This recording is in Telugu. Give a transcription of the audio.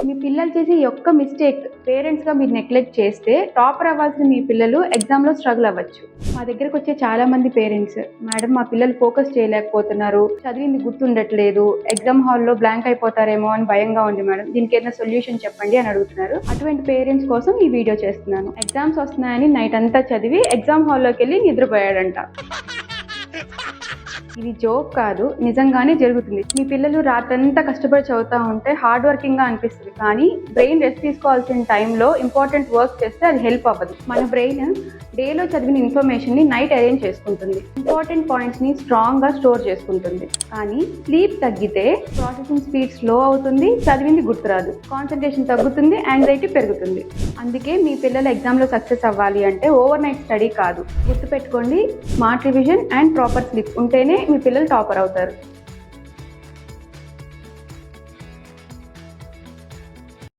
మీ పిల్లలు చేసే ఈ ఒక్క మిస్టేక్ పేరెంట్స్గా మీరు నెగ్లెక్ట్ చేస్తే టాపర్ అవ్వాల్సిన మీ పిల్లలు ఎగ్జామ్లో స్ట్రగుల్ అవ్వచ్చు. మా దగ్గరకు వచ్చే చాలా మంది పేరెంట్స్, మేడం మా పిల్లలు ఫోకస్ చేయలేకపోతున్నారు, చదివింది గుర్తుండట్లేదు, ఎగ్జామ్ హాల్లో బ్లాంక్ అయిపోతారేమో అని భయంగా ఉంది మేడం, దీనికి ఏదైనా సొల్యూషన్ చెప్పండి అని అడుగుతున్నారు. అటువంటి పేరెంట్స్ కోసం ఈ వీడియో చేస్తున్నాను. ఎగ్జామ్స్ వస్తున్నాయని నైట్ అంతా చదివి ఎగ్జామ్ హాల్లోకి వెళ్ళి నిద్రపోయాడంట. ఇది జోక్ కాదు, నిజంగానే జరుగుతుంది. మీ పిల్లలు రాత్రంతా కష్టపడి చదువుతూ ఉంటే హార్డ్ వర్కింగ్ గా అనిపిస్తుంది, కానీ బ్రెయిన్ రెస్ట్ తీసుకోవాల్సిన టైంలో ఇంపార్టెంట్ వర్క్ చేస్తే అది హెల్ప్ అవ్వదు. మన బ్రెయిన్ డేలో చదివిన ఇన్ఫర్మేషన్ ని నైట్ అరేంజ్ చేసుకుంటుంది, ఇంపార్టెంట్ పాయింట్స్ ని స్ట్రాంగ్ గా స్టోర్ చేసుకుంటుంది. కానీ స్లీప్ తగ్గితే ప్రాసెసింగ్ స్పీడ్ స్లో అవుతుంది, చదివింది గుర్తురాదు, కాన్సన్ట్రేషన్ తగ్గుతుంది, యాంగ్జైటీ పెరుగుతుంది. అందుకే మీ పిల్లలు ఎగ్జామ్ లో సక్సెస్ అవ్వాలి అంటే ఓవర్ నైట్ స్టడీ కాదు, గుర్తుపెట్టుకోండి, smart revision and proper sleep ఉంటేనే మీ పిల్లలు టాపర్ అవుతారు.